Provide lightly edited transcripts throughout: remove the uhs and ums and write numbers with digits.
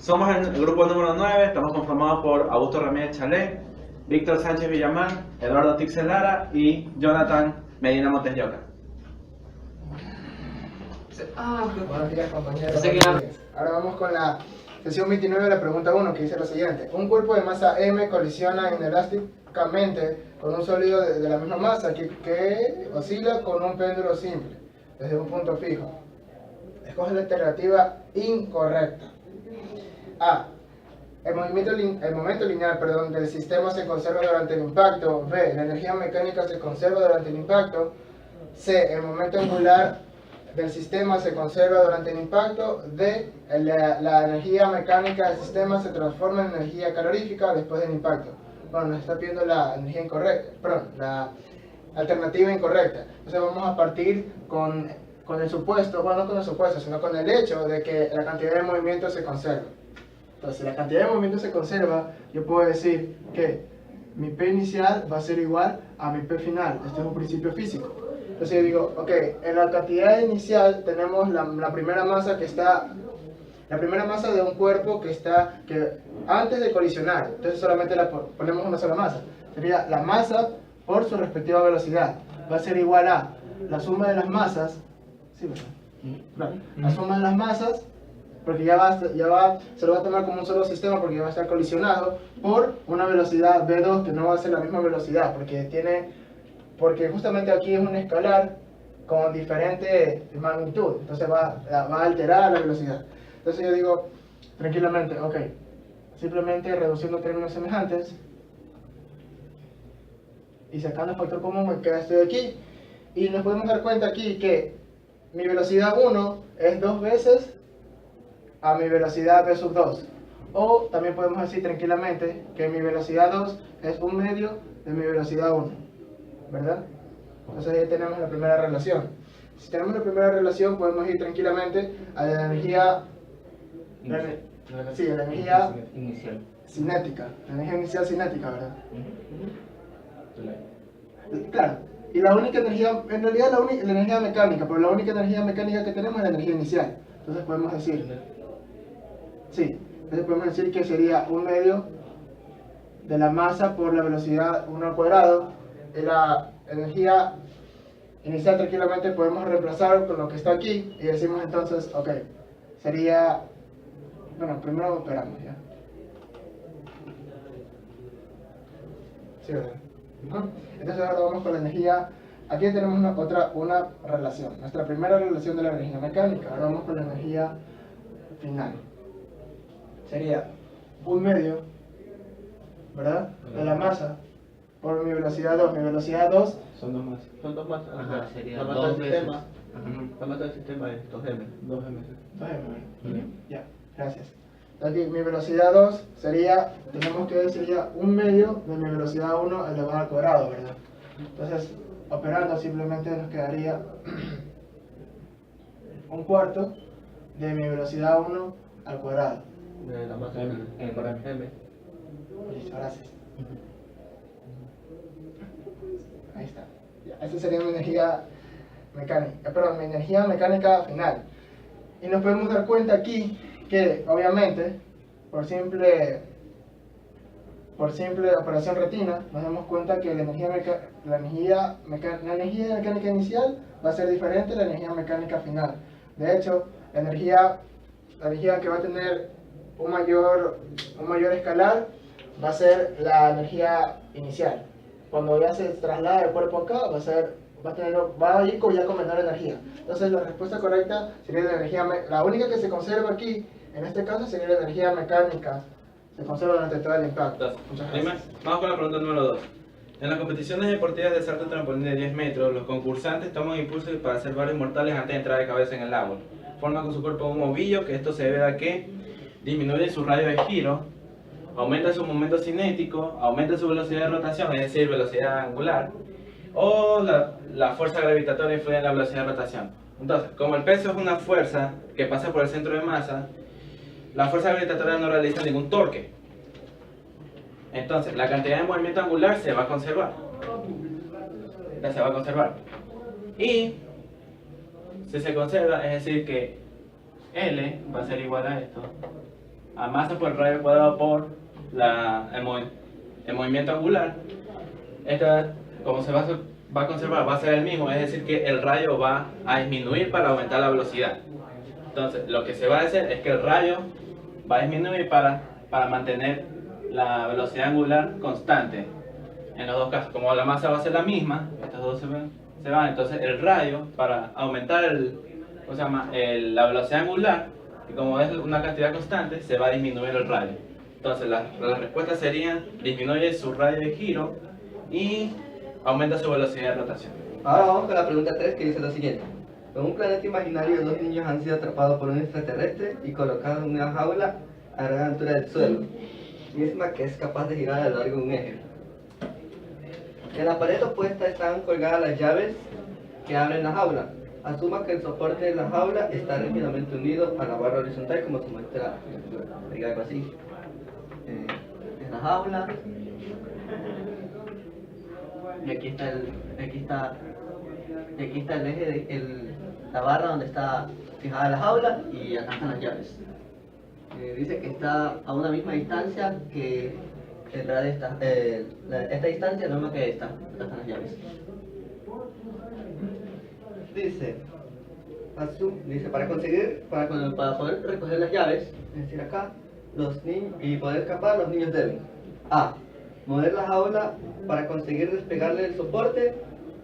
Somos el grupo número 9, estamos conformados por Augusto Ramírez Chalé, Víctor Sánchez Villamán, Eduardo Tixel Lara y Jonathan Medina Montes de Oca. Buenos días, compañeros. Ahora vamos con la sesión 29 de la pregunta 1, que dice lo siguiente. Un cuerpo de masa m colisiona inelásticamente con un sólido de la misma masa que oscila con un péndulo simple desde un punto fijo. Escoge la alternativa incorrecta. A. El momento lineal del sistema se conserva durante el impacto. B. La energía mecánica se conserva durante el impacto. C. El momento angular del sistema se conserva durante el impacto. D. La energía mecánica del sistema se transforma en energía calorífica después del impacto. Bueno, nos está pidiendo la energía incorrecta, perdón, la alternativa incorrecta. Entonces vamos a partir con el supuesto, bueno, no con el supuesto, sino con el hecho de que la cantidad de movimiento se conserva. Entonces, si la cantidad de movimiento se conserva, yo puedo decir que mi P inicial va a ser igual a mi P final. Este es un principio físico. Entonces yo digo, ok, en la cantidad inicial tenemos la primera masa que está, la primera masa de un cuerpo que antes de colisionar, entonces solamente ponemos una sola masa. Sería la masa por su respectiva velocidad. Va a ser igual a la suma de las masas, ¿sí, verdad? Claro. La suma de las masas, porque se lo va a tomar como un solo sistema porque ya va a estar colisionado, por una velocidad v2 que no va a ser la misma velocidad, porque justamente aquí es un escalar con diferente magnitud, entonces va a alterar la velocidad. Entonces yo digo tranquilamente, ok, simplemente reduciendo términos semejantes y sacando el factor común me queda esto de aquí, y nos podemos dar cuenta aquí que mi velocidad 1 es 2 veces a mi velocidad v sub 2, o también podemos decir tranquilamente que mi velocidad 2 es un medio de mi velocidad 1, ¿verdad? Entonces ahí tenemos la primera relación. Si tenemos la primera relación, podemos ir tranquilamente a la energía inicial cinética, la energía inicial cinética, ¿verdad? Claro, y la única energía, en realidad la energía mecánica, pero la única energía mecánica que tenemos es la energía inicial. Entonces podemos decir, que sería un medio de la masa por la velocidad 1 al cuadrado. Y la energía inicial tranquilamente podemos reemplazar con lo que está aquí y decimos entonces, ok, sería, bueno, primero operamos ya. Sí, ¿verdad? Entonces ahora vamos con la energía. Aquí tenemos una relación, nuestra primera relación de la energía mecánica. Ahora vamos con la energía final. Sería un medio, ¿verdad?, de la masa por mi velocidad 2. Mi velocidad 2 Son dos masas. Son dos masas. Ajá, sería la masa dos del veces. sistema. La masa del sistema es 2m. 2m, ya, gracias. Aquí mi velocidad 2 sería un medio de mi velocidad 1 elevado al cuadrado, ¿verdad? Entonces, operando simplemente nos quedaría un cuarto de mi velocidad 1 al cuadrado. De la masa m. Listo, gracias. Ahí está. Ya, esa sería mi energía mecánica, mi energía mecánica final. Y nos podemos dar cuenta aquí que, obviamente, por simple operación retina, nos damos cuenta que la energía mecánica inicial va a ser diferente a la energía mecánica final. De hecho, la energía que va a tener un mayor escalar va a ser la energía inicial. Cuando ya se traslada el cuerpo acá, va a ir ya con menor energía. Entonces la respuesta correcta sería la única que se conserva aquí, en este caso, sería la energía mecánica. Se conserva durante todo el impacto. Muchas gracias. Vamos con la pregunta número 2. En las competiciones deportivas de salto trampolín de 10 metros, los concursantes toman impulsos para hacer varios mortales antes de entrar de cabeza en el agua. Forman con su cuerpo un ovillo, que esto se debe a que disminuye su radio de giro, aumenta su momento cinético, aumenta su velocidad de rotación, es decir, velocidad angular, o la fuerza gravitatoria influye en la velocidad de rotación. Entonces, como el peso es una fuerza que pasa por el centro de masa, la fuerza gravitatoria no realiza ningún torque. Entonces, la cantidad de movimiento angular se va a conservar. Y si se conserva, es decir que L va a ser igual a esto, a masa por el rayo cuadrado por el movimiento angular, esta, como se va a conservar, va a ser el mismo, es decir, que el rayo va a disminuir para aumentar la velocidad. Entonces, lo que se va a hacer es que el rayo va a disminuir para mantener la velocidad angular constante. En los dos casos, como la masa va a ser la misma, estos dos se van, entonces el rayo, para aumentar la velocidad angular, y como es una cantidad constante, se va a disminuir el rayo. Entonces las respuestas serían: disminuye su radio de giro y aumenta su velocidad de rotación. Ahora vamos con la pregunta 3, que dice lo siguiente. En un planeta imaginario, dos niños han sido atrapados por un extraterrestre y colocados en una jaula a gran altura del suelo, misma que es capaz de girar a lo largo de un eje. En la pared opuesta están colgadas las llaves que abren la jaula. Asuma que el soporte de la jaula está rígidamente unido a la barra horizontal, como se muestra en algo así. En la jaula, y aquí está el eje, la barra donde está fijada la jaula, y acá están las llaves. Dice que está a una misma distancia que el radio esta distancia no es más que esta, acá están las llaves. Dice para poder recoger las llaves, es decir acá, y poder escapar, los niños deben: A. Mover la jaula para conseguir despegarle el soporte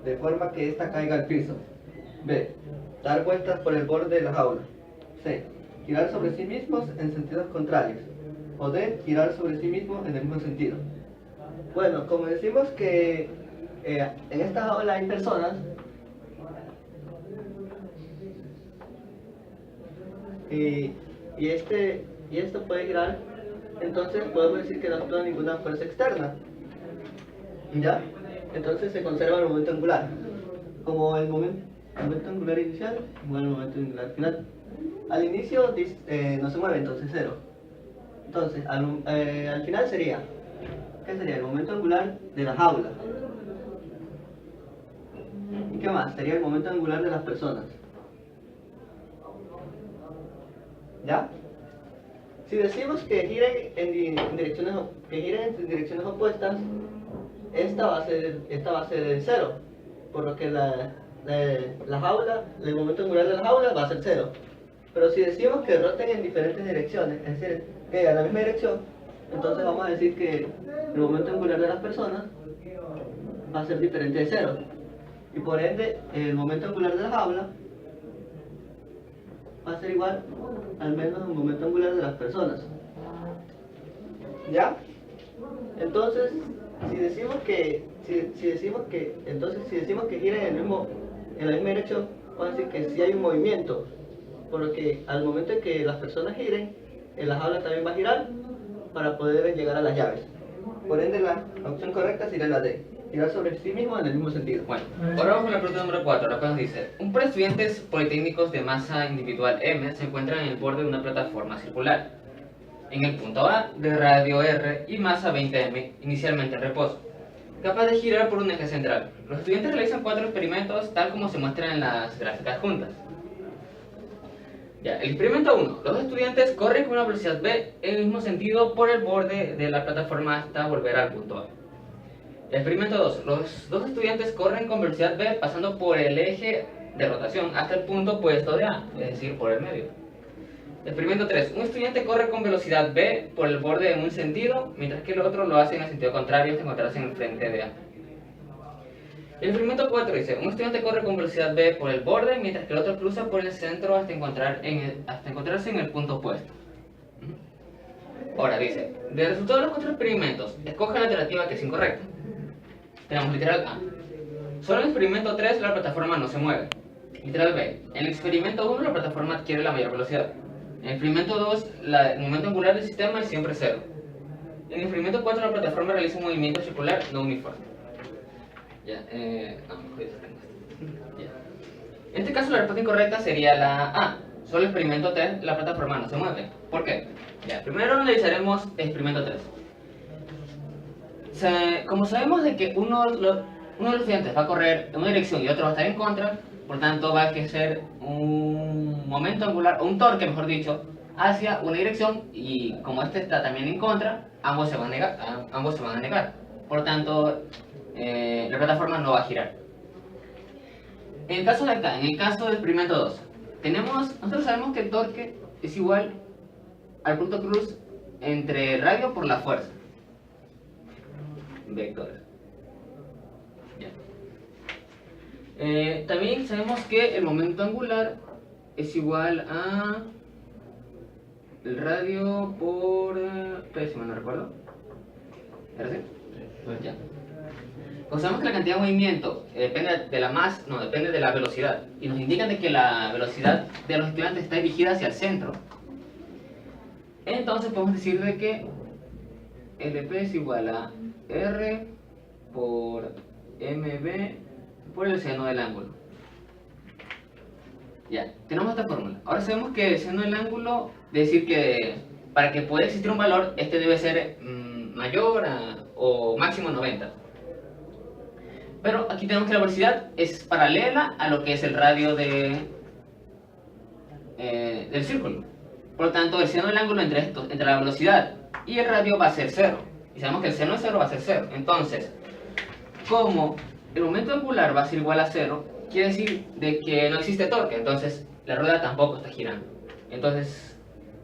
de forma que ésta caiga al piso. B. Dar vueltas por el borde de la jaula. C. Girar sobre sí mismos en sentidos contrarios. O D. Girar sobre sí mismos en el mismo sentido. Bueno, como decimos que en esta jaula hay personas, y esto puede girar, entonces podemos decir que no actúa ninguna fuerza externa, ¿ya? Entonces se conserva el momento angular, como el momento angular inicial como el momento angular final. Al inicio no se mueve, entonces 0. Entonces al final sería, ¿qué sería? El momento angular de la jaula. ¿Y qué más? Sería el momento angular de las personas. ¿Ya? Si decimos que giren en direcciones opuestas, esta va a ser el 0, por lo que la jaula, el momento angular de la jaula va a ser 0. Pero si decimos que roten en diferentes direcciones, es decir, que en la misma dirección, entonces vamos a decir que el momento angular de las personas va a ser diferente de 0. Y por ende, el momento angular de la jaula va a ser igual al menos el momento angular de las personas. ¿Ya? Entonces, si decimos que giren en la misma dirección, vamos a decir que si hay un movimiento, por lo que al momento en que las personas giren, la jaula también va a girar para poder llegar a las llaves. Por ende, la opción correcta sería la D: girar sobre sí mismo en el mismo sentido. Bueno, ahora vamos con la pregunta número 4, la cual nos dice: un par de estudiantes politécnicos de masa individual M se encuentran en el borde de una plataforma circular, en el punto A de radio R y masa 20M, inicialmente en reposo, capaz de girar por un eje central. Los estudiantes realizan 4 experimentos tal como se muestran en las gráficas juntas. Ya, el experimento 1. Los estudiantes corren con una velocidad v en el mismo sentido por el borde de la plataforma hasta volver al punto A. El experimento 2. Los dos estudiantes corren con velocidad v pasando por el eje de rotación hasta el punto opuesto de A, es decir, por el medio. El experimento 3. Un estudiante corre con velocidad v por el borde en un sentido, mientras que el otro lo hace en el sentido contrario hasta encontrarse en el frente de A. El experimento 4 dice: un estudiante corre con velocidad v por el borde, mientras que el otro cruza por el centro hasta encontrarse en el punto opuesto. Ahora dice: del resultado de los 4 experimentos, escoge la alternativa que es incorrecta. Tenemos literal A: solo en el experimento 3 la plataforma no se mueve. Literal B: en el experimento 1 la plataforma adquiere la mayor velocidad. En el experimento 2 el momento angular del sistema es siempre 0. En el experimento 4 la plataforma realiza un movimiento circular no uniforme. Ya, en este caso la respuesta incorrecta sería la A: solo el experimento 3 la plataforma no se mueve. ¿Por qué? Ya, primero analizaremos el experimento 3. Como sabemos de que uno de los estudiantes va a correr en una dirección y otro va a estar en contra, por tanto va a ser un momento angular, o un torque mejor dicho, hacia una dirección y como este está también en contra, ambos se van a negar. Por lo tanto, la plataforma no va a girar. En el caso de acá, en el caso del experimento 2, nosotros sabemos que el torque es igual al punto cruz entre el radio por la fuerza. Vectores. Ya. También sabemos que el momento angular es igual a el radio por... si mal no recuerdo. ¿Era así? Pues ya. Como sabemos que la cantidad de movimiento depende de la masa, no, depende de la velocidad, y nos indican de que la velocidad de los estudiantes está dirigida hacia el centro, entonces podemos decir de que LP es igual a R por MB por el seno del ángulo. Ya, tenemos esta fórmula. Ahora sabemos que el seno del ángulo, es decir que para que pueda existir un valor, este debe ser mayor o máximo 90. Pero aquí tenemos que la velocidad es paralela a lo que es el radio del círculo. Por lo tanto, el seno del ángulo entre la velocidad y el radio va a ser 0. Y sabemos que el seno de 0 va a ser 0. Entonces, como el momento angular va a ser igual a 0, quiere decir de que no existe torque. Entonces, la rueda tampoco está girando. Entonces,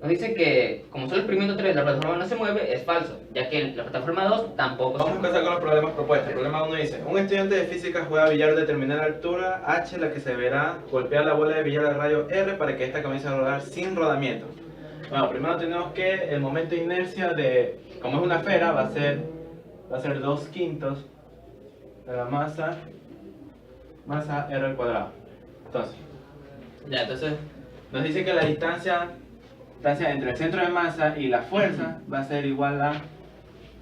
nos dice que como solo el experimento 3 la plataforma no se mueve, es falso, ya que la plataforma 2 tampoco se Vamos a mueve. empezar con los problemas propuestos. El problema 1 dice: un estudiante de física juega billar de determinada altura h, la que se verá golpear la bola de billar al radio r para que ésta comience a rodar sin rodamiento. Bueno, primero tenemos que el momento de inercia de, como es una esfera, va a ser 2/5 de la masa r al cuadrado. Entonces nos dice que la distancia entre el centro de masa y la fuerza va a ser igual a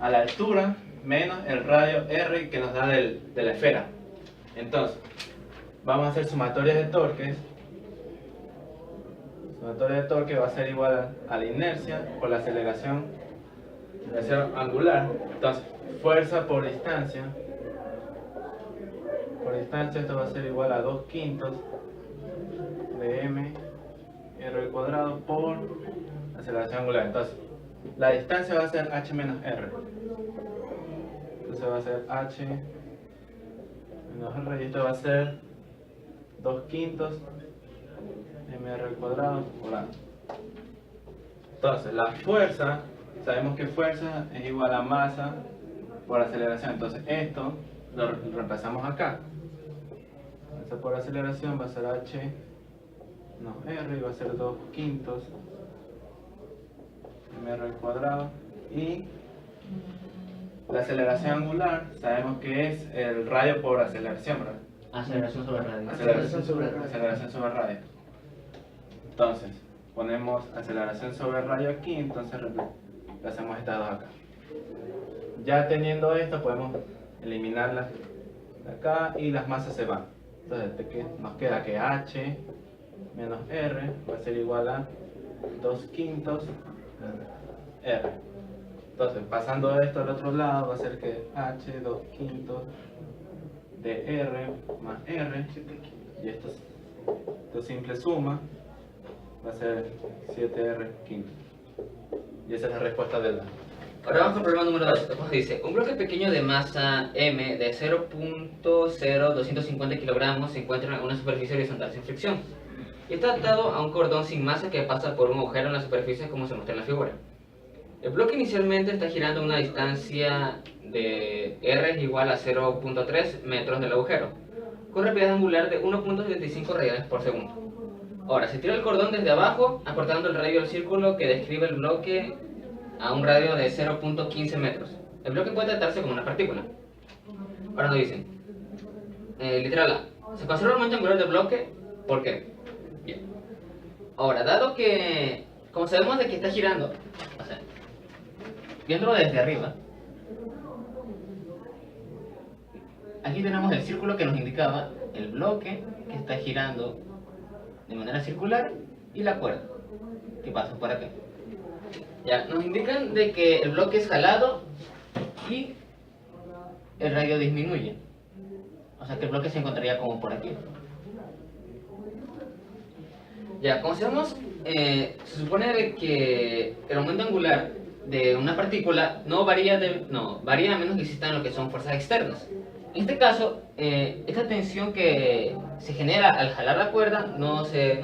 la altura menos el radio r que nos da de la esfera. Entonces, vamos a hacer sumatorias de torques. Sumatoria de torque va a ser igual a la inercia por la aceleración angular. Entonces, fuerza por distancia. Por distancia esto va a ser igual a 2/5 de m r al cuadrado por aceleración angular. Entonces, la distancia va a ser h menos r. Entonces va a ser h menos r y esto va a ser 2/5 mr al cuadrado por a. Entonces, la fuerza, sabemos que fuerza es igual a masa por aceleración. Entonces, esto lo reemplazamos acá. Masa por aceleración va a ser h no, r, y va a ser 2/5 mr al cuadrado, y la aceleración angular sabemos que es el radio por aceleración, ¿verdad? Aceleración sobre radio. Aceleración sobre radio. Aceleración sobre radio. Entonces, ponemos aceleración sobre radio aquí, entonces reemplazamos estas dos acá. Ya teniendo esto, podemos eliminarlas de acá y las masas se van. Entonces, nos queda que h menos r va a ser igual a 2/5 r. Entonces, pasando esto al otro lado, va a ser que h 2/5 de r más r, y esto simple suma va a ser 7r/5. Y esa es la respuesta del lado. Ahora vamos al problema número 2. Nos dice: un bloque pequeño de masa m de 0.0250 kilogramos se encuentra en una superficie horizontal sin fricción y está atado a un cordón sin masa que pasa por un agujero en la superficie como se muestra en la figura. El bloque inicialmente está girando a una distancia de r es igual a 0.3 metros del agujero, con rapidez angular de 1.75 radianes por segundo. Ahora, se tira el cordón desde abajo, acortando el radio del círculo que describe el bloque a un radio de 0.15 metros. El bloque puede tratarse como una partícula. Ahora nos dicen, literal A, se conserva el momento angular del bloque, ¿por qué? Bien. Ahora, dado que, como sabemos de que está girando, o sea, viéndolo desde arriba, aquí tenemos el círculo que nos indicaba el bloque que está girando de manera circular y la cuerda que pasa por aquí. Ya, nos indican de que el bloque es jalado y el radio disminuye. O sea que el bloque se encontraría como por aquí. Ya, como sabemos se supone de que el aumento angular de una partícula no varía, varía a menos que existan lo que son fuerzas externas. En este caso, esta tensión que se genera al jalar la cuerda no se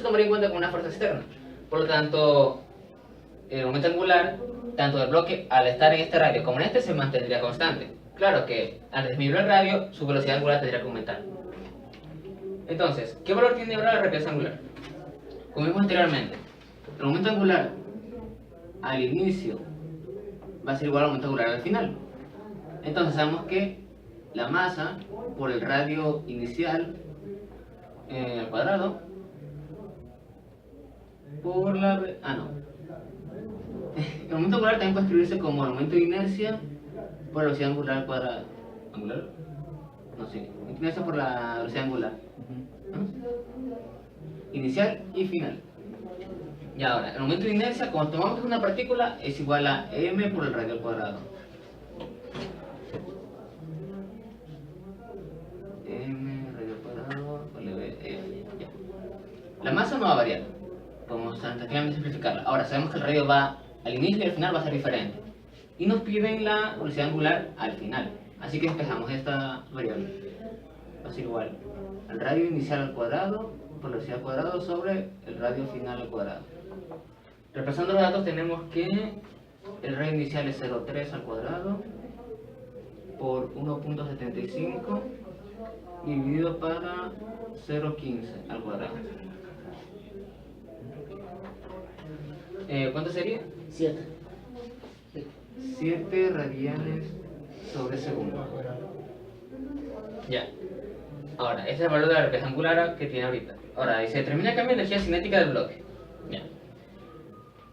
tomaría en cuenta como una fuerza externa. Por lo tanto, el aumento angular, tanto del bloque al estar en este radio como en este, se mantendría constante. Claro que al disminuir el radio, su velocidad angular tendría que aumentar. Entonces, ¿qué valor tiene ahora la rapidez angular? Como vimos anteriormente, el aumento angular al inicio va a ser igual al aumento angular al final. Entonces sabemos que la masa por el radio inicial al cuadrado por la... El aumento angular también puede escribirse como el aumento de inercia por la velocidad angular al cuadrado. ¿Angular? No, sí. Inercia por la velocidad angular. Inicial y final. Y ahora, el momento de inercia, cuando tomamos una partícula, es igual a m por el radio al cuadrado. M radio al cuadrado, ya. La masa no va a variar. Podemos tranquilamente simplificarla. Ahora, sabemos que el radio va al inicio y al final va a ser diferente. Y nos piden la velocidad angular al final. Así que despejamos esta variable. Va a ser igual al radio inicial al cuadrado por la velocidad al cuadrado sobre el radio final al cuadrado. Repasando los datos, tenemos que el radio inicial es 0,3 al cuadrado por 1.75 dividido para 0,15 al cuadrado. ¿Cuánto sería? 7. 7 radianes sobre segundo. Ya. Ahora, este es el valor de la rapidez angular que tiene ahorita. Ahora, se determina el cambio de energía cinética del bloque. Ya.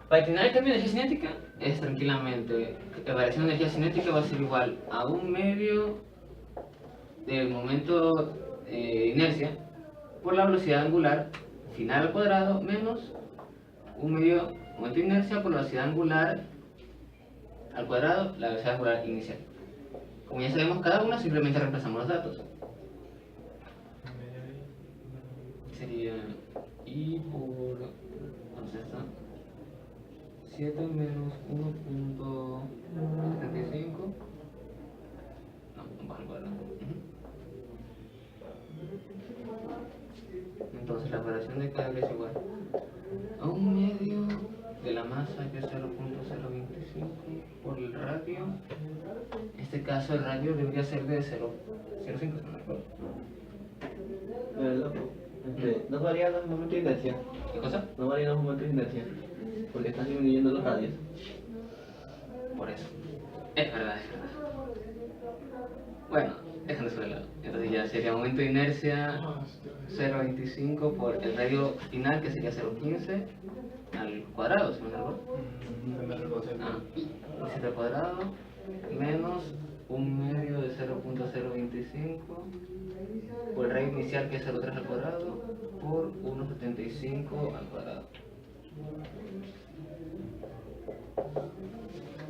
Para determinar el cambio de energía cinética, es tranquilamente, la variación de energía cinética va a ser igual a 1/2 del momento de inercia por la velocidad angular final al cuadrado menos 1/2 momento de inercia por la velocidad angular al cuadrado, la velocidad angular inicial. Como ya sabemos cada una, simplemente reemplazamos los datos. Sería I por... ¿cuánto es esto? 7 menos 1.75. No, bajo el cuadrado. Entonces la variación de cable es igual a 1/2 de la masa, que es 0.025 por el radio. En este caso el radio debería ser de 0.05, si no me acuerdo. Loco, no varían los momentos de inercia. ¿Qué cosa? No varían los momentos de inercia. Porque estás disminuyendo los radios. Por eso. Es verdad, es verdad. Bueno, dejando eso de lado. Entonces ya sería momento de inercia 0.25 por el radio final, que sería 0.15 al cuadrado, si no me acuerdo. 7 al cuadrado menos 1/2 de 0.025 por el radio inicial, que es 0.3 al cuadrado por 1.75 al cuadrado.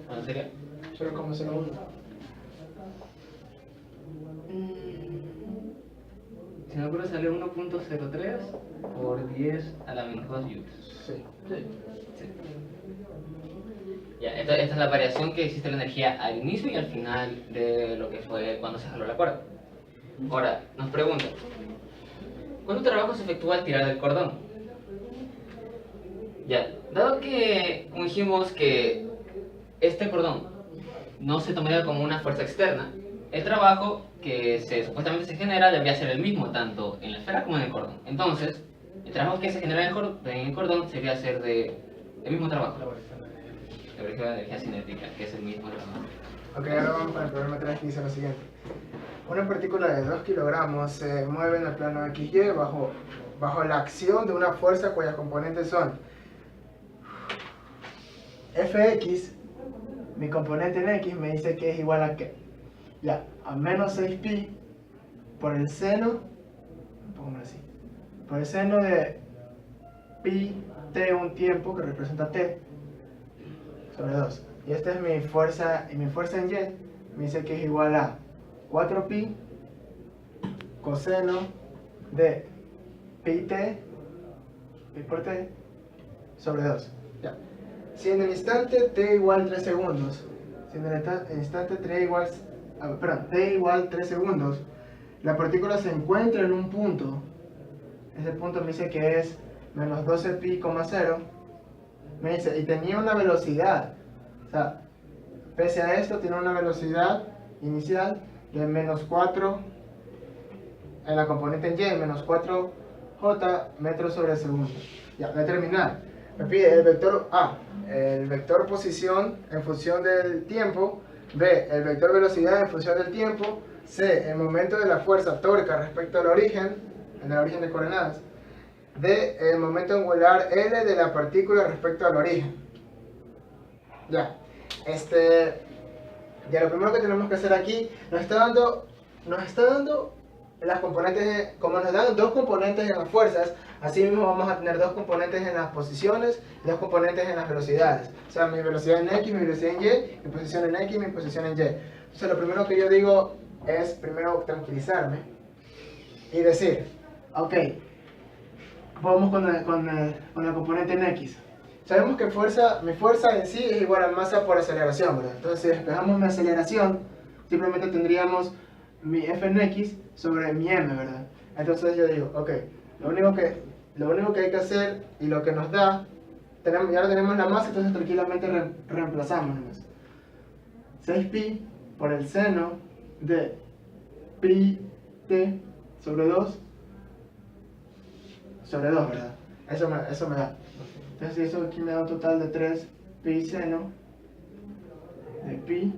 ¿Cuánto sería? 0,01. Si no me acuerdo, sale 1.03 por 10 a la menos 2 joules. Sí. Sí. Ya, esta es la variación que existe la energía al inicio y al final de lo que fue cuando se jaló la cuerda. Ahora, nos preguntan, ¿cuánto trabajo se efectúa al tirar del cordón? Ya, dado que, como dijimos, que este cordón no se tomaría como una fuerza externa, el trabajo que supuestamente se genera debería ser el mismo, tanto en la esfera como en el cordón. Entonces, el trabajo que se genera en el cordón sería ser de el mismo trabajo. La variación de energía cinética, que es el mismo trabajo. Ok, ahora vamos con el problema 3, que dice lo siguiente. Una partícula de 2 kilogramos se mueve en el plano XY bajo la acción de una fuerza cuyas componentes son Fx, mi componente en X me dice que es igual a ¿qué? Ya, a menos 6pi por el seno, pongámoslo así, por el seno de pi t un tiempo que representa t sobre 2. Y esta es mi fuerza, y mi fuerza en Y me dice que es igual a 4pi coseno de pi t, pi por t, sobre 2. Ya. Si en el instante t igual 3 segundos, si en el instante t igual 3 segundos, la partícula se encuentra en un punto, ese punto me dice que es menos 12 pi, 0, me dice, y tenía una velocidad, o sea, pese a esto tiene una velocidad inicial de menos 4 en la componente en y, menos 4j metros sobre segundo. Ya, voy a terminar. Me pide el vector A, el vector posición en función del tiempo, B, el vector velocidad en función del tiempo, C, el momento de la fuerza tórica respecto al origen, en el origen de coordenadas, D, el momento angular L de la partícula respecto al origen. Ya, ya lo primero que tenemos que hacer aquí, nos está dando las componentes, como nos dan dos componentes en las fuerzas, así mismo vamos a tener dos componentes en las posiciones y dos componentes en las velocidades. O sea, mi velocidad en X, mi velocidad en Y, mi posición en X, mi posición en Y. Entonces lo primero que yo digo es, primero tranquilizarme y decir, ok, vamos con la componente en X. Sabemos que mi fuerza en sí es igual a masa por aceleración, ¿verdad? Entonces si despejamos mi aceleración, simplemente tendríamos mi F en X sobre mi M, ¿verdad? Entonces yo digo, ok, lo único que hay que hacer y lo que nos da, ya no tenemos la masa, entonces tranquilamente reemplazamos nomás. 6pi por el seno de pi t sobre 2, ¿verdad? Eso me da. Entonces eso aquí me da un total de 3 pi seno de pi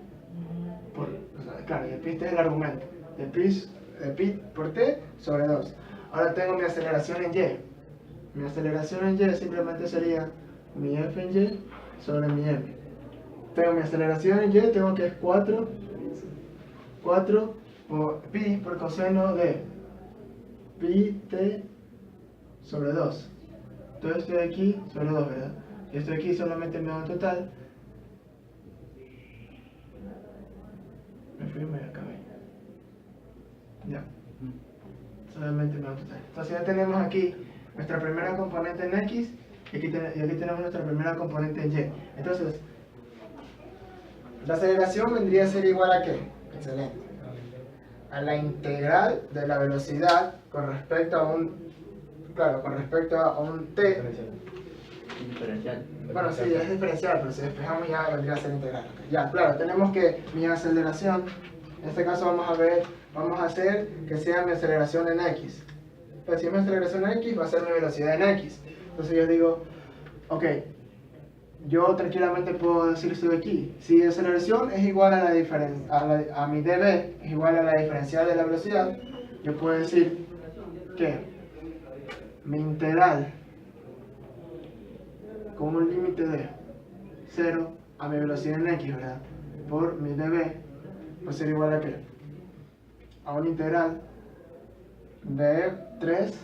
por, o sea, claro, y el pi este es el argumento, de pi por t sobre 2. Ahora tengo mi aceleración en y. Mi aceleración en y simplemente sería mi f en y sobre mi m. Tengo mi aceleración en y, tengo que es 4 por pi por coseno de pi t sobre 2. Todo esto de aquí sobre 2, ¿verdad? Y esto de aquí solamente me da un total. Me fui y me acabé. Ya. Solamente me da un total. Entonces ya tenemos aquí nuestra primera componente en X y aquí tenemos nuestra primera componente en Y. Entonces, la aceleración vendría a ser igual a ¿qué? Excelente. A la integral de la velocidad con respecto a un t. Diferencial. Bueno, sí, es diferencial, pero si despejamos ya vendría a ser integral. Ya, claro, tenemos que mi aceleración, en este caso vamos a hacer que sea mi aceleración en X. Entonces, si es mi aceleración en X, va a ser mi velocidad en X. Entonces yo digo, ok, yo tranquilamente puedo decir esto de aquí. Si la aceleración es igual a mi dB, es igual a la diferencial de la velocidad, yo puedo decir que mi integral con un límite de 0 a mi velocidad en X, ¿verdad? Por mi dB va a ser igual a ¿qué? A una integral de 3,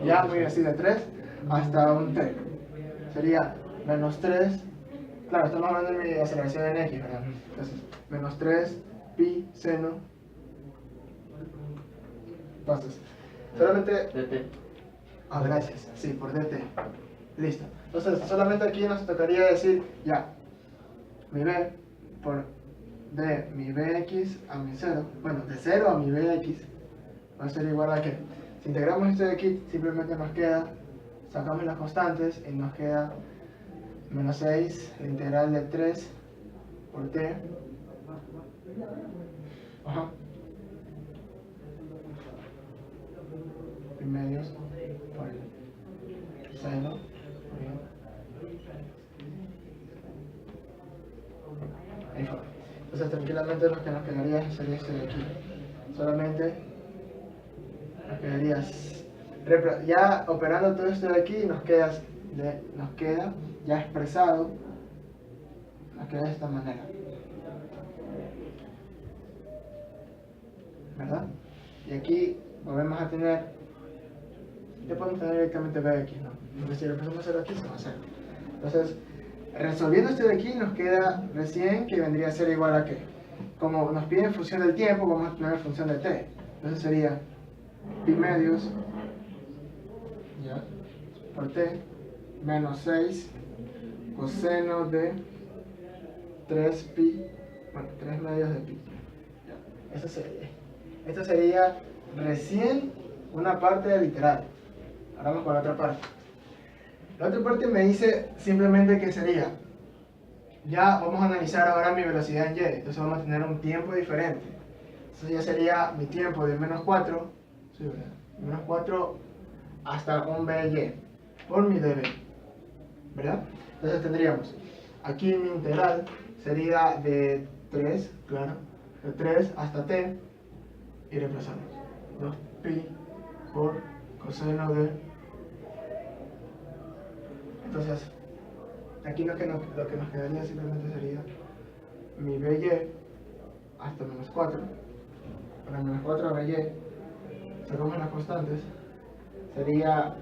ya muy así de 3 hasta un t. Sería menos 3, claro, estamos hablando de mi aceleración en X, ¿verdad? Entonces, menos 3 pi seno. Entonces, solamente... dt. Ah, gracias. Sí, por dt. Listo. Entonces, solamente aquí nos tocaría decir, ya, mi b por de mi bx a mi 0, bueno, de 0 a mi bx, va a ser igual a que, si integramos esto de aquí, simplemente nos queda, sacamos las constantes y nos queda menos 6, la integral de 3 por t. Ajá. Medios por el seno. Ahí fue. Entonces tranquilamente lo que nos quedaría sería esto de aquí. Solamente nos quedaría ya operando todo esto de aquí nos queda ya expresado, nos queda de esta manera, ¿verdad? Y aquí volvemos a tener, ya podemos tener directamente bx, ¿no? Entonces si lo empezamos a hacer aquí, se va a hacer. Entonces, resolviendo esto de aquí, nos queda recién que vendría a ser igual a ¿qué? Como nos piden función del tiempo, vamos a tener función de t. Entonces sería pi medios, ¿ya? por t menos 6 coseno de 3 pi, bueno, 3 medios de pi. Esto sería recién una parte del literal. Ahora vamos con la otra parte. La otra parte me dice simplemente que sería, ya vamos a analizar ahora mi velocidad en y, entonces vamos a tener un tiempo diferente. Entonces ya sería mi tiempo de menos 4, sí, ¿verdad? Menos 4 hasta un by por mi db, ¿verdad? Entonces tendríamos, aquí mi integral sería de 3, claro, de 3 hasta t, y reemplazamos 2pi por coseno de... Entonces, aquí lo que nos quedaría simplemente sería mi by hasta menos 4. Para menos 4 by, sacamos las constantes, sería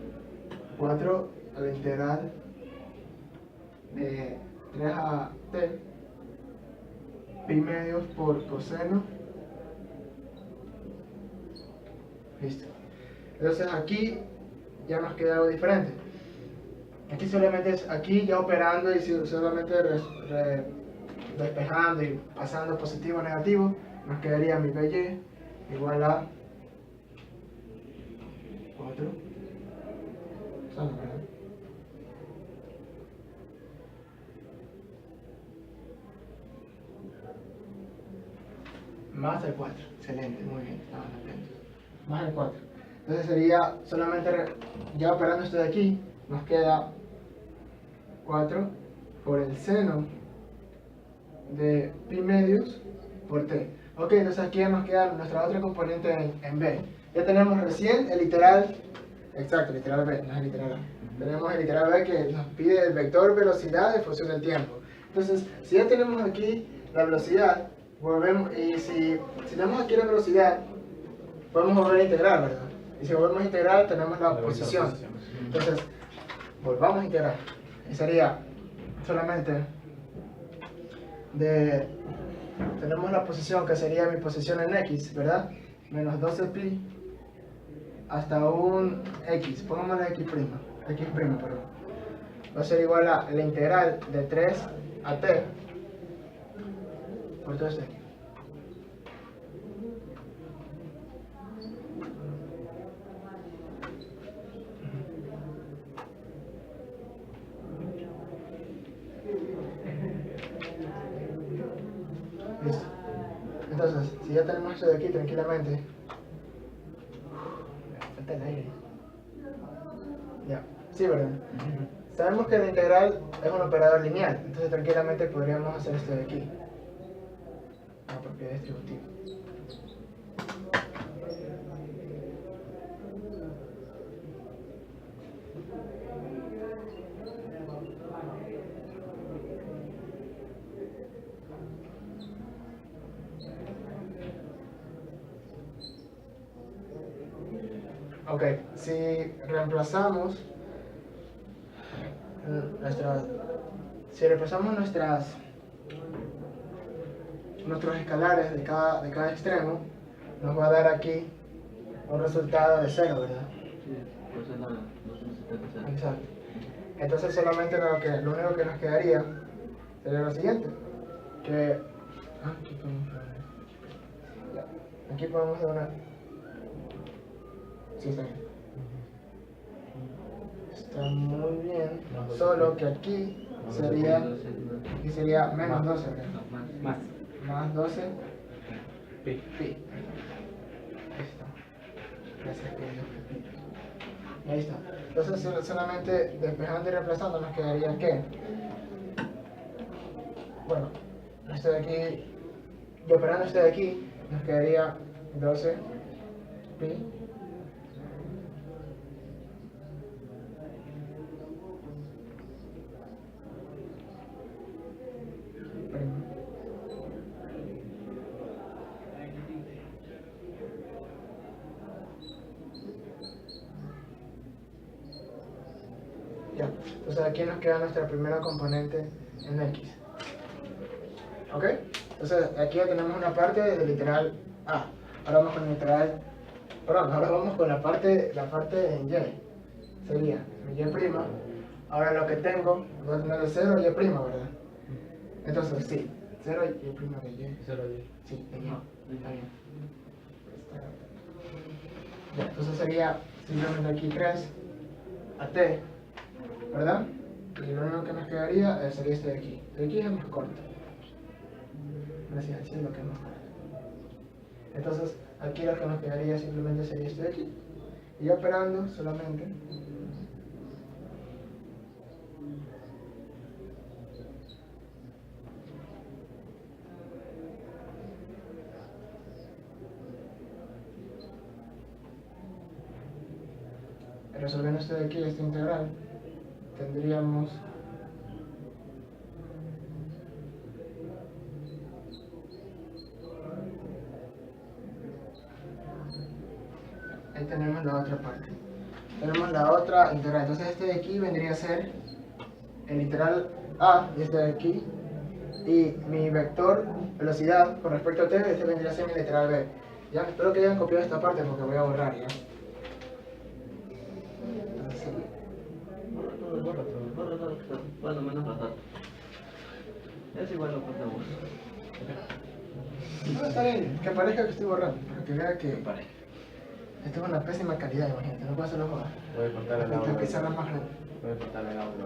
4 a la integral de 3 a t, pi medios por coseno. Listo. Entonces aquí ya nos queda algo diferente. Aquí solamente es, aquí ya operando y solamente despejando y pasando positivo a negativo, nos quedaría mi by igual a 4. Sano, ¿verdad? Más el 4. Excelente, muy bien, estaban atentos. Más el 4. Entonces sería solamente, ya operando esto de aquí, nos queda 4 por el seno de pi medios por t. Ok, entonces aquí ya nos queda nuestra otra componente en b. Ya tenemos recién el literal, exacto, literal b, no es el literal a. Tenemos el literal b que nos pide el vector velocidad en función del tiempo. Entonces, si ya tenemos aquí la velocidad, volvemos, y si tenemos aquí la velocidad, podemos volver a integrar, ¿verdad? Y si volvemos a integrar, tenemos la posición. Entonces, volvamos a integrar. Y sería solamente tenemos la posición que sería mi posición en x, ¿verdad? Menos 12pi hasta un x, pongámosle x', perdón. Va a ser igual a la integral de 3 a t por 3x. Listo. Entonces, si ya tenemos esto de aquí tranquilamente, me falta el aire. Ya, sí, ¿verdad? Sabemos que la integral es un operador lineal, entonces tranquilamente podríamos hacer esto de aquí, la propiedad distributiva. Ok, si reemplazamos nuestros escalares de cada extremo, nos va a dar aquí un resultado de 0, ¿verdad? Sí, por eso no se Exacto. Entonces solamente lo único que nos quedaría sería lo siguiente, que aquí podemos dar una... Sí, está bien. Está muy bien, solo que aquí sería menos 12, ¿verdad? Más 12 Pi. pi. Listo. Gracias, queridos pepitos. Y ahí está. Entonces solamente despejando y reemplazando nos quedaría que, bueno, esto de aquí, y operando esto de aquí, nos quedaría 12 pi ya. Entonces aquí nos queda nuestra primera componente en x. ¿Ok? Entonces aquí ya tenemos una parte del literal A. Ahora vamos con el literal... Perdón, ahora vamos con la parte en y. sería mi y'. Ahora lo que tengo, voy a tener 0 y y', ¿verdad? Entonces, sí, 0 y y' de y. 0 y. Sí, de y. Está bien. Ya, entonces sería simplemente aquí 3 a t, ¿verdad? Y lo único que nos quedaría sería este de aquí. De aquí es el más corto. Gracias al cielo que es más corto. Entonces, aquí lo que nos quedaría simplemente sería este de aquí. Y ya operando solamente. Resolviendo este de aquí, esta integral, tendríamos ahí tenemos la otra parte. Tenemos la otra integral. Entonces este de aquí vendría a ser el integral a, y este de aquí, y mi vector velocidad con respecto a t, este vendría a ser mi literal b. Ya, espero que hayan copiado esta parte porque voy a borrar ya. Entonces, Borra todo. Bueno, menos la data. Es igual lo cortamos. no, está bien, que parezca que estoy borrando, para que vea que esto es una pésima calidad, imagínate, no puedo hacerlo joder. Voy a cortar el La audio. pizarra es más grande. Voy a cortar el audio.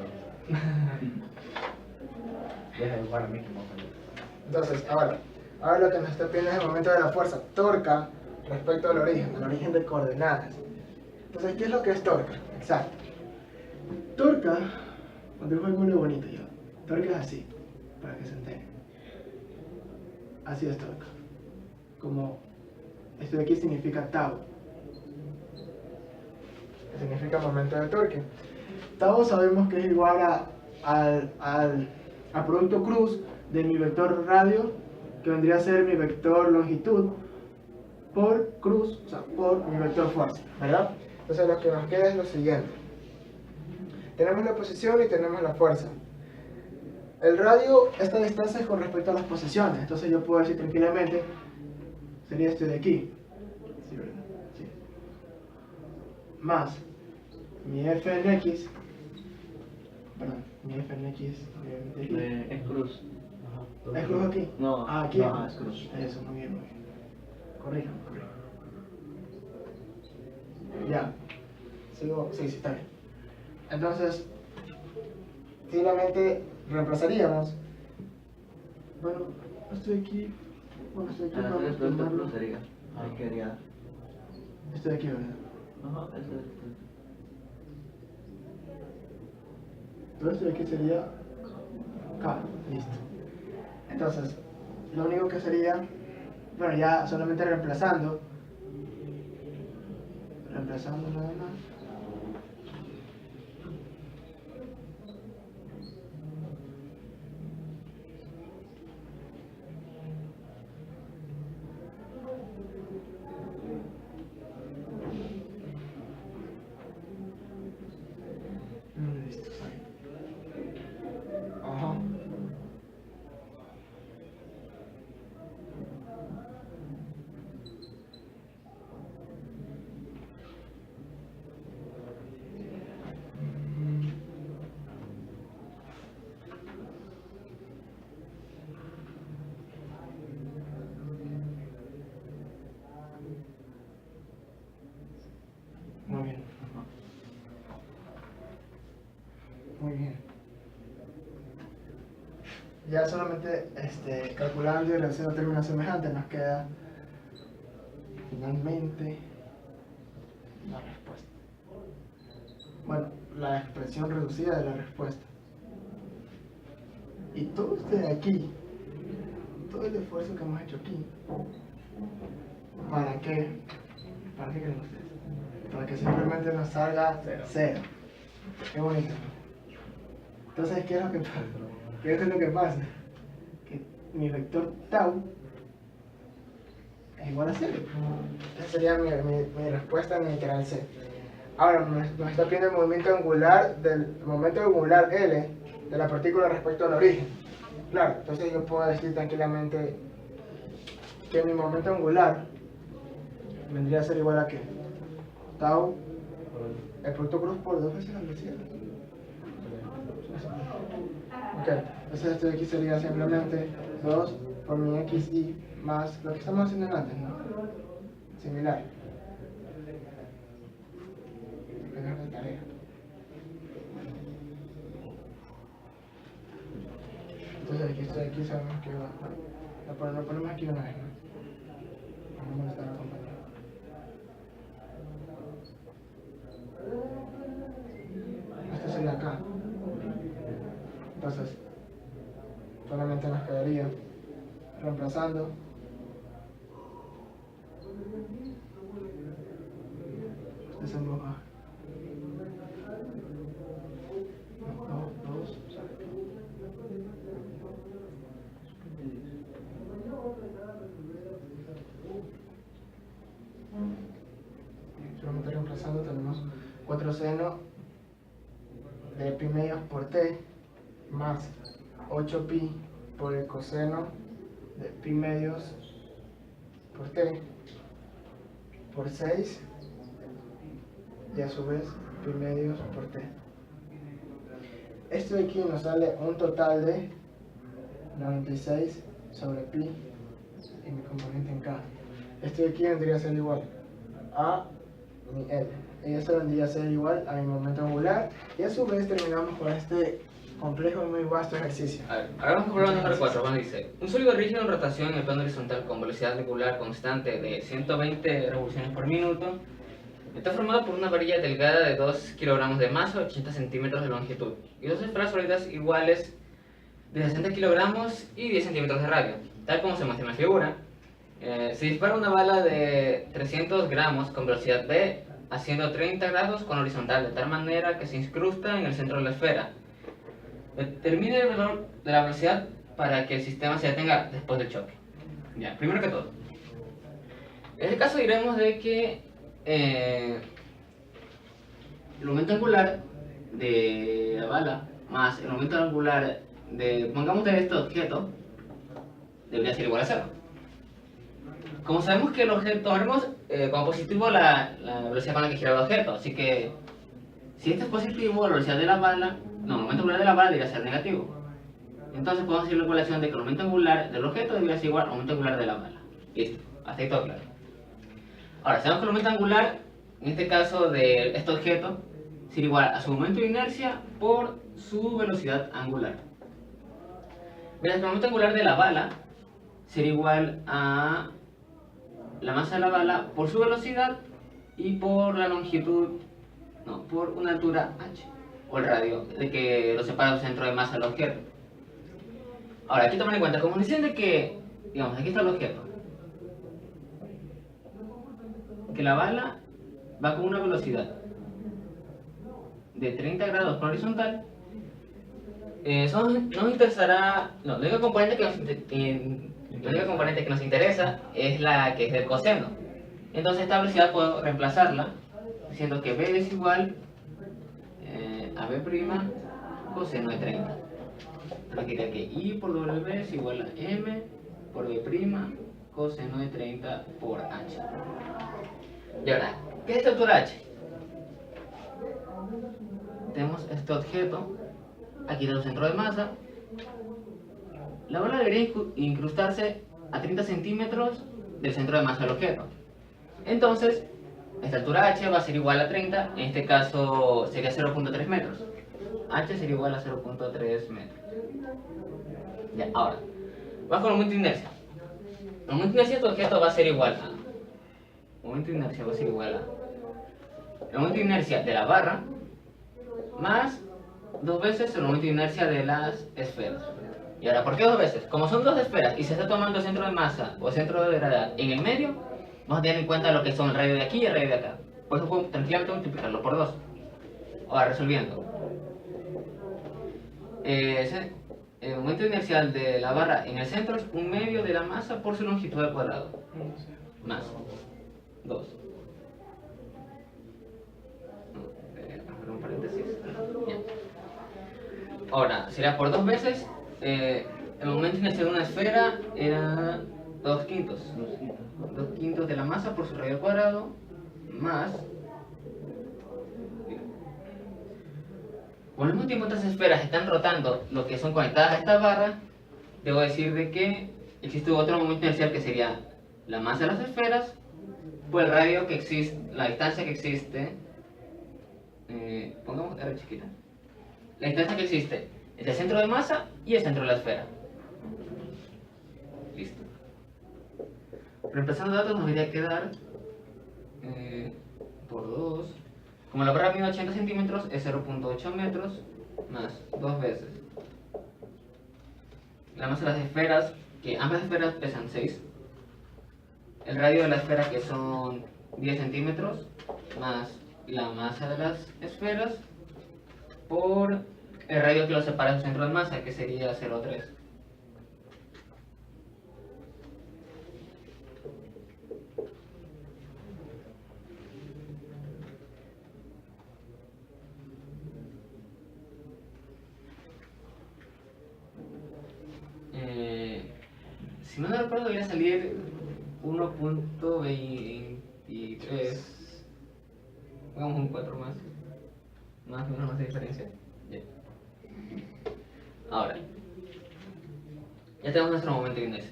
Deja de jugar a mí como Entonces, ahora lo que nos está pidiendo es el momento de la fuerza, torca respecto al origen de coordenadas. Entonces, ¿qué es lo que es torca? Exacto. Torca, cuando digo muy bonito yo, torca es así, para que se entere. Así es torca. Como esto de aquí significa tau. Que significa momento de torque. Tau sabemos que es igual al producto cruz de mi vector radio, que vendría a ser mi vector longitud, por cruz, o sea, por mi vector fuerza, ¿verdad? Entonces lo que nos queda es lo siguiente. Tenemos la posición y tenemos la fuerza. El radio, esta distancia es con respecto a las posiciones, entonces yo puedo decir tranquilamente, sería este de aquí. Sí, ¿verdad? Sí. Más mi f en x, perdón, mi f en x de aquí. Es cruz. ¿Es cruz aquí? No, Ah, aquí. no, es cruz. Eso, muy bien, muy bien. Corríjame. Ya. Sigo, sí, está bien. Entonces, simplemente reemplazaríamos. Bueno, estoy aquí. Bueno, estoy aquí. Vamos a Esto tomarlo. cruz sería. Ahí quería. Estoy aquí, ¿verdad? Ajá, eso es. Todo esto de aquí sería K, listo. Entonces, lo único que sería, bueno, ya solamente reemplazando nada más. Listo, ahí. Ajá. Muy bien. Muy bien. Ya solamente calculando y realizando términos semejantes nos queda finalmente la respuesta. Bueno, la expresión reducida de la respuesta. Y todo este de aquí, todo el esfuerzo que hemos hecho aquí, ¿para qué? ¿Para qué creen ustedes? Para que simplemente nos salga cero. Qué bonito. Entonces, ¿qué es lo que pasa? ¿Qué es lo que pasa? Que mi vector tau es igual a 0. Esa sería mi respuesta en mi integral C. Ahora, nos está pidiendo el movimiento angular L de la partícula respecto al origen. Claro, entonces yo puedo decir tranquilamente que mi momento angular vendría a ser igual a ¿qué? Tau El producto cruz por 2 veces la velocidad. Ok, entonces esto de aquí sería simplemente 2 por mi xy más lo que estamos haciendo antes, ¿no? Similar. Dejar de tarea. Entonces aquí sabemos que va. Lo ponemos aquí una vez, ¿no? Vamos a molestar al compañero. Esto sería acá. Entonces, solamente nos quedaría reemplazando desemboca 2 solamente reemplazando tenemos 4 seno de pi medios por t más 8 pi por el coseno de pi medios por t por 6 y a su vez pi medios por t. Esto de aquí nos sale un total de 96 sobre pi y mi componente en k. Esto de aquí vendría a ser igual a mi L. Y esto vendría a ser igual a mi momento angular. Y a su vez terminamos con este complejo y muy vasto ejercicio. A ver, hagamos el problema número 4. Bueno, dice: un sólido rígido en rotación en el plano horizontal con velocidad angular constante de 120 revoluciones por minuto está formado por una varilla delgada de 2 kilogramos de masa, 80 centímetros de longitud, y dos esferas sólidas iguales de 60 kilogramos y 10 centímetros de radio. Tal como se muestra en la figura, se dispara una bala de 300 gramos con velocidad v haciendo 30 grados con horizontal, de tal manera que se incrusta en el centro de la esfera. Determine el valor de la velocidad para que el sistema se detenga después del choque. Ya, primero que todo, en este caso diremos de que el momento angular de la bala más el momento angular de, pongamos, de este objeto debería ser igual a 0. Como sabemos que el objeto, tomaremos como positivo la velocidad con la que gira el objeto, así que si este es positivo, la velocidad de la bala, no, el momento angular de la bala debería ser negativo. Entonces podemos hacer la ecuación de que el momento angular del objeto debería ser igual al momento angular de la bala. Listo, hasta ahí todo claro. Ahora, sabemos que el momento angular, en este caso de este objeto, sería igual a su momento de inercia por su velocidad angular. Mientras que el momento angular de la bala sería igual a la masa de la bala por su velocidad y por la longitud, no, por una altura h, o el radio de que lo separa del centro de masa del objeto. Ahora, aquí tomen en cuenta, como dicen de que, digamos, aquí está el objeto, que la bala va con una velocidad de 30 grados por horizontal, nos interesará, no, la única componente que nos interesa es la que es del coseno. Entonces esta velocidad puedo reemplazarla diciendo que b es igual a b' coseno de 30. Significa que I por W es igual a M por B' coseno de 30 por H. Y ahora, ¿qué es esta altura H? Tenemos este objeto, aquí tenemos centro de masa. La bola debería incrustarse a 30 centímetros del centro de masa del objeto. Entonces, esta altura H va a ser igual a 30, en este caso sería 0.3 metros. H sería igual a 0.3 metros. Ya, ahora, vamos con el momento de inercia. El momento de inercia de este objeto va a ser igual a... El momento de inercia va a ser igual a... El momento de inercia de la barra más 2 veces el momento de inercia de las esferas. Y ahora, ¿por qué 2 veces? Como son 2 esferas y se está tomando el centro de masa o centro de gravedad en el medio, vamos a tener en cuenta lo que son el radio de aquí y el radio de acá. Por eso puedo tranquilamente multiplicarlo por 2. Ahora, resolviendo. El momento inercial de la barra en el centro es 1/2 de la masa por su longitud al cuadrado. Más 2. Un paréntesis. Ya. Ahora, será por 2 veces. El momento inercial de una esfera era 2/5. 2/5 de la masa por su radio al cuadrado más Como al mismo tiempo estas esferas están rotando, lo que son conectadas a esta barra, debo decir de que existe otro momento inercial que sería la masa de las esferas por el radio que existe, la distancia que existe, pongamos R chiquita, la distancia que existe entre el centro de masa y el centro de la esfera. Listo. Reemplazando datos nos debería quedar por 2. Como la barra mide 80 centímetros, es 0.8 metros más 2 veces la masa de las esferas, que ambas esferas pesan 6. El radio de la esfera, que son 10 centímetros, más la masa de las esferas por el radio que los separa de su centro de masa, que sería 0.3. Si no me recuerdo, debería salir 1.23. Hagamos un 4 más. Más o menos más de diferencia. Ya. Ahora, ya tenemos nuestro momento de inercia.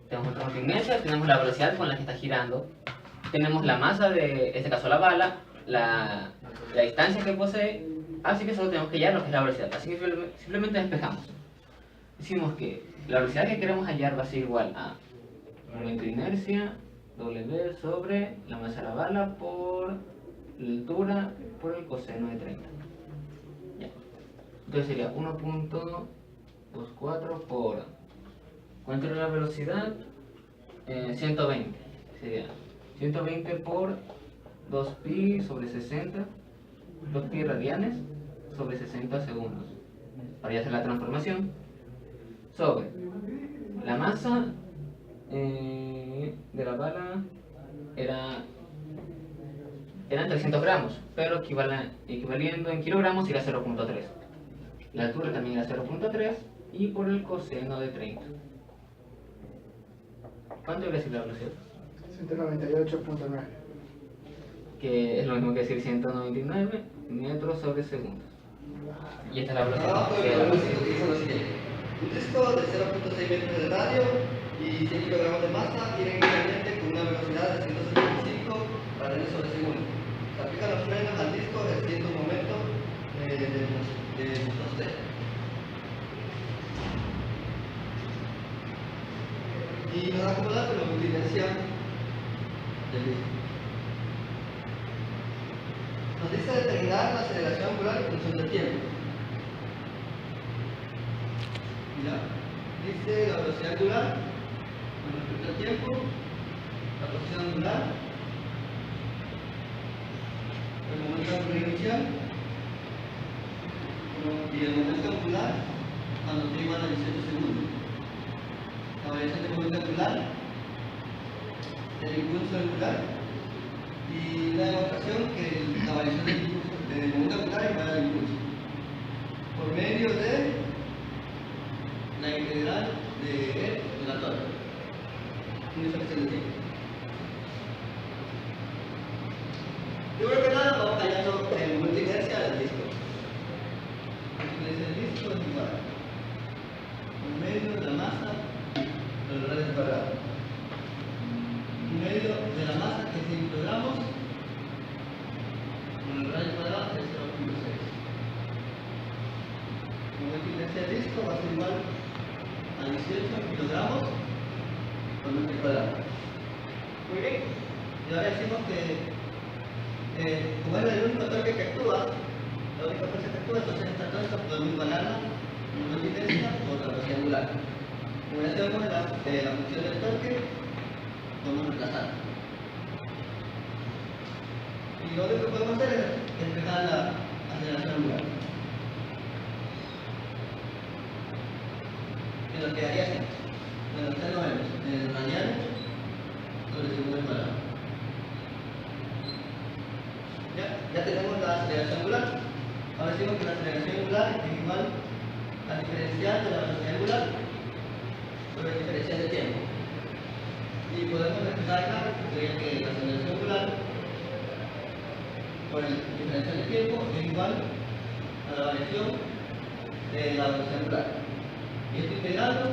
Tenemos nuestro momento de inercia, tenemos la velocidad con la que está girando, tenemos la masa de, en este caso, la bala, la distancia que posee, así que solo tenemos que hallar lo que es la velocidad. Así que simplemente despejamos. Decimos que la velocidad que queremos hallar va a ser igual a momento de inercia, W sobre la masa de la bala por la altura por el coseno de 30. Ya. Entonces sería 1.24 por... ¿Cuánto era la velocidad? 120. Sería 120 por 2pi sobre 60, 2pi radianes sobre 60 segundos. Para ya hacer la transformación. Sobre la masa de la bala eran 300 gramos, pero equivaliendo en kilogramos era 0.3. La altura también era 0.3 y por el coseno de 30. ¿Cuánto debe decir la velocidad? 198.9. Que es lo mismo que decir 199 metros sobre segundo. Y esta es la velocidad. Abajo el gráfico dice lo siguiente. Un disco de 0.6 metros de radio y 100 kilogramos de masa giran inicialmente con una velocidad de 175 radianes sobre segundo. Se aplican los frenos al disco ejerciendo un momento de sostén. Y nos da como dato la multidimensión del disco. Nos dice determinar la aceleración angular en función del tiempo. Mira, dice la velocidad angular con respecto al tiempo, la posición angular, el momento angular inicial y el momento angular cuando t igual a 18 segundos. La variación del momento angular, el impulso angular y la demostración que la variación del momento angular es igual al impulso por medio de la integral de la torre. Una fracción de tiempo. Primero que nada, vamos hallando el momento de inercia del disco. El momento de inercia del disco es igual por medio de la masa por el radio cuadrado. Por medio de la masa que es 100 kilogramos por el radio cuadrado es 0.6. El momento de inercia del disco va a ser igual a 18 kilogramos por metro cuadrado. Muy bien. Y ahora decimos que como es el único torque que actúa, la única fuerza que actúa, entonces esta torque podemos igualarla en una inercia por la velocidad angular. Como ya sabemos la función del torque, podemos reemplazarla. Y lo único que podemos hacer es despejar la aceleración angular. Que nos quedaría así. Bueno, ustedes lo vemos en radianes sobre segundo al cuadrado. Ya tenemos la aceleración angular. Ahora decimos que la aceleración angular es igual al diferencial de la velocidad angular sobre el diferencial de tiempo. Y podemos expresar acá que la aceleración angular por el diferencial de tiempo es igual a la variación de la velocidad angular. Y esto integrando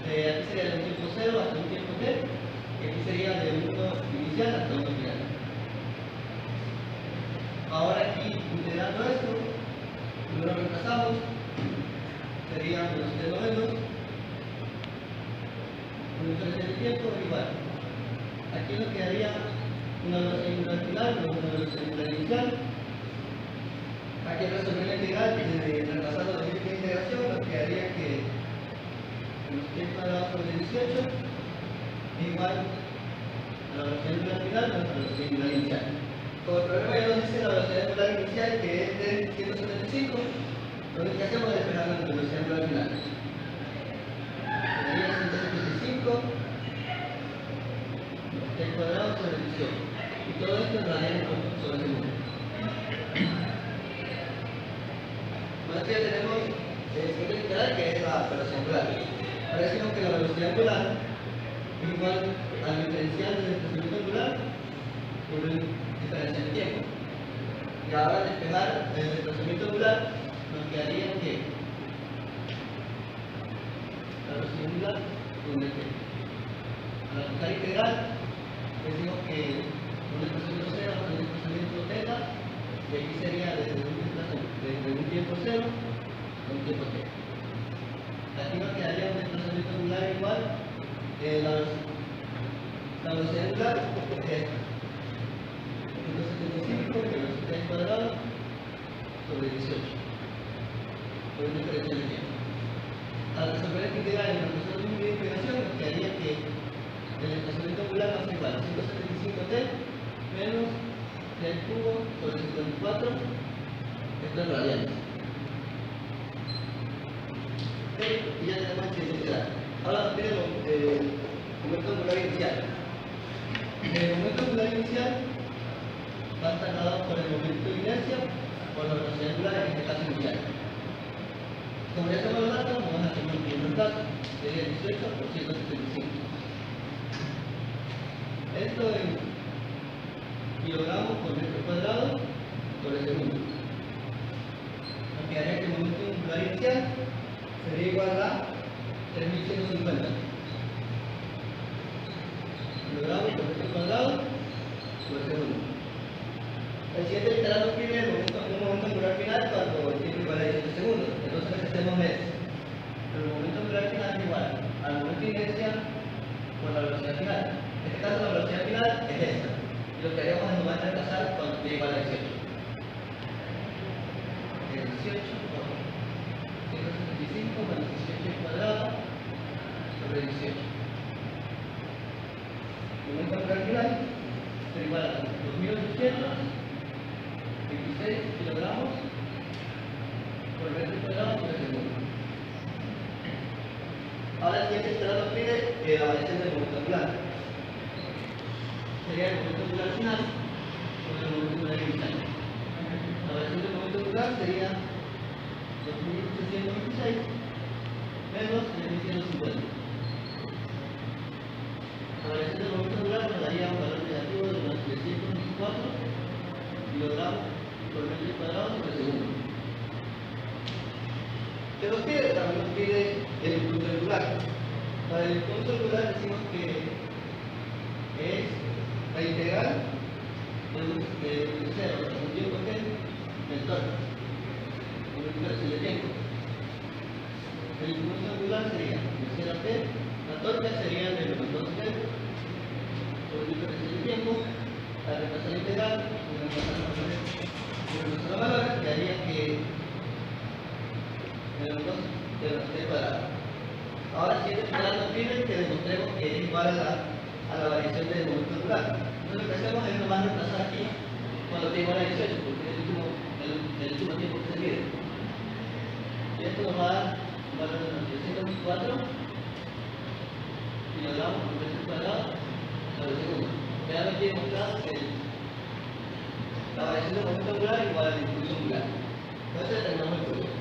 aquí sería de un tiempo 0 hasta un tiempo t, y aquí sería de 1 inicial hasta 1 final. Ahora aquí integrando esto, primero reemplazamos, serían los t novenos, una diferencia de tiempo igual. Aquí nos quedaría una velocidad angular final, una velocidad angular inicial. Aquí resolver la integral, reemplazando la misma integración, nos quedaría que los t cuadrados sobre 18 es igual a la velocidad angular final más la velocidad angular inicial. Como el problema ya nos dice la velocidad angular inicial, que es de 175, lo único que hacemos es despejar la velocidad angular final. Sería 175 t cuadrado sobre 18. Y todo esto en radianes sobre segundo. Bueno, aquí ya tenemos el siguiente literal, que es la velocidad angular. Ahora decimos que la velocidad angular es igual al diferencial del desplazamiento angular por el diferencial de tiempo. Y ahora al despejar el desplazamiento angular, nos quedaría que la velocidad angular con el tiempo. Al aplicar integral, decimos que un desplazamiento 0 hasta un desplazamiento θ, y aquí sería desde un tiempo 0 a un tiempo t. Aquí nos quedaría un desplazamiento angular igual la velocidad angular es esta. 175 que es t cuadrado sobre 18 por una diferencia de tiempo. Al resolver esta integral en la representación de integración nos quedaría que el desplazamiento angular va a ser igual a 175t menos t al cubo sobre 54, esto es radianes. Y ya tenemos esta integral. Ahora tenemos el momento angular inicial. El momento angular inicial va a estar dado por el momento de inercia por la velocidad angular, en este caso inicial. Como ya tenemos los datos, vamos a hacer los datos. Sería 18 por 175. Esto en kilogramos por metro cuadrado sobre segundo. Nos quedaría que el momento angular inicial sería igual a 3150 kilogramos por metro cuadrado por segundo. El siguiente literal nos pide un momento angular final cuando el tiempo igual a 17 segundos. Entonces lo que hacemos es, el momento angular final es igual al momento de inercia por la velocidad final. En este caso la velocidad final es esta. Y lo que haremos es nomás reemplazar cuando t igual a 18. El 18 por 175 menos 18 cuadrado sobre 18. El momento angular final será igual a 2826 kilogramos por metro cuadrado por segundo. Ahora el siguiente literal nos pide la variación del momento angular. Sería el momento angular final con el momento angular inicial. La variación del momento angular sería 2726 menos 3150. La variación del momento angular nos daría un valor negativo de unos 324 kilogramos por metro cuadrado sobre segundo. ¿Qué nos pide? También nos pide el impulso angular. Para el impulso angular decimos que es la integral de 0 hasta un tiempo t del torque. Una diferencia de tiempo. El impulso angular sería de 0 a t, la torque sería de menos 2t por una diferencia de tiempo. Al reemplazar la integral, nuestro valor quedaría que menos 2 de los t cuadrado. Ahora, si este integral nos pide que demostremos que es igual a la variación del momento angular. Entonces, lo que hacemos es nomás reemplazar aquí cuando t igual a 18, porque es el último tiempo que se mide. Y esto nos va a dar un valor de 324 kilogramos por metro cuadrado sobre segundo. Quedando aquí demostrado que la variación del momento angular igual al impulso angular. Entonces, terminamos el juego.